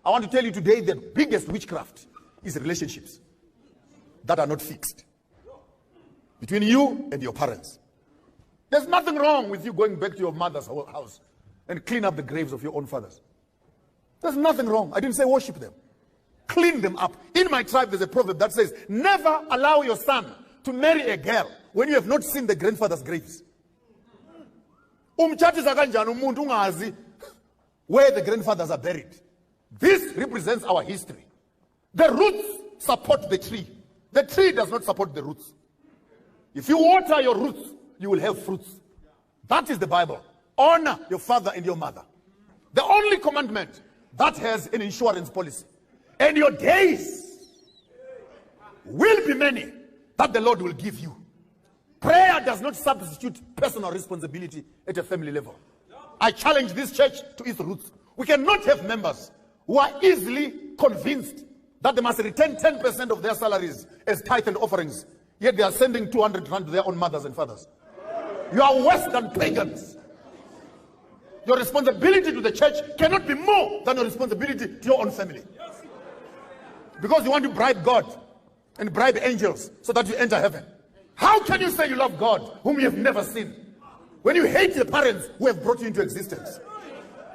I want to tell you today, the biggest witchcraft is relationships that are not fixed between you and your parents. There's nothing wrong with you going back to your mother's house and clean up the graves of your own fathers. There's nothing wrong. I didn't say worship them. Clean them up. In my tribe, there's a proverb that says, never allow your son to marry a girl when you have not seen the grandfather's graves. Umchatisa kanjani umuntu ungazi where the grandfathers are buried. This represents our history. The roots support the tree. The tree does not support the roots. If you water your roots, you will have fruits. That is the Bible. Honor your father and your mother. The only commandment that has an insurance policy. And your days will be many that the Lord will give you. Prayer does not substitute personal responsibility at a family level. I challenge this church to its roots. We cannot have members who are easily convinced that they must return 10% of their salaries as tithe and offerings, yet they are sending 200 rand to their own mothers and fathers. You are worse than pagans. Your responsibility to the church cannot be more than your responsibility to your own family. Because you want to bribe God and bribe angels so that you enter heaven. How can you say you love God whom you have never seen when you hate the parents who have brought you into existence?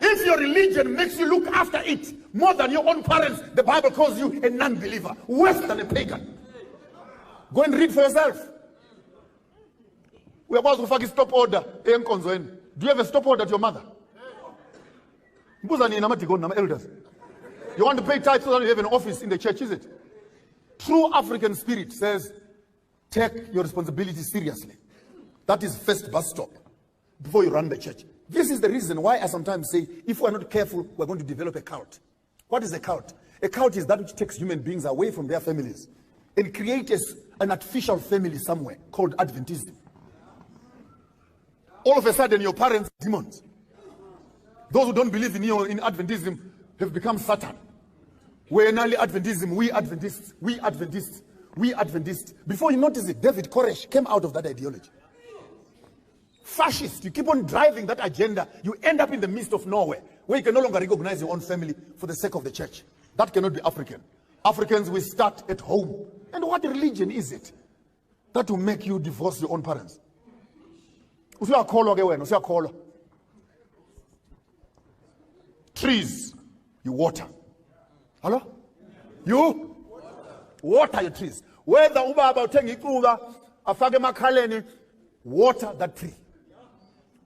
If your religion makes you look after it more than your own parents, the Bible calls you a non-believer, worse than a pagan. Go and read for yourself. We are about to fucking stop order. Do you have a stop order to your mother? Elders. You want to pay tithes so that you have an office in the church, is it? True African spirit says, take your responsibility seriously. That is first bus stop before you run the church. This is the reason why I sometimes say, if we're not careful, we're going to develop a cult. What is a cult? A cult is that which takes human beings away from their families and creates an artificial family somewhere called Adventism. All of a sudden, your parents are demons. Those who don't believe in Adventism have become Satan. We're not Adventism, we Adventists, we Adventists, we Adventists. Before you notice it, David Koresh came out of that ideology. Fascist, you keep on driving that agenda, you end up in the midst of nowhere, where you can no longer recognize your own family for the sake of the church. That cannot be African. Africans will start at home. And what religion is it that will make you divorce your own parents? Trees, you water. Hello? You water your trees. Whether ubaba uthenga icuba afake emakhaleni, water that tree.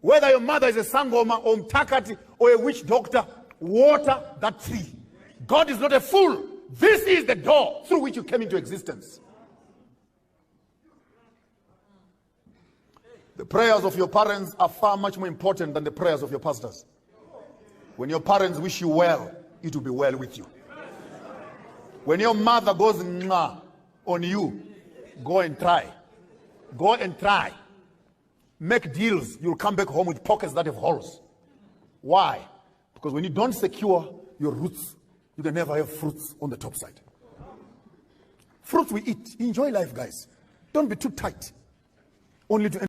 Whether your mother is a sangoma or mtakati or a witch doctor, water that tree. God is not a fool. This is the door through which you came into existence. The prayers of your parents are far much more important than the prayers of your pastors. When your parents wish you well, it will be well with you. When your mother goes on you, go and try. Go and try. Make deals. You'll come back home with pockets that have holes. Why? Because when you don't secure your roots, you can never have fruits on the top side. Fruit we eat. Enjoy life, guys. Don't be too tight. Only to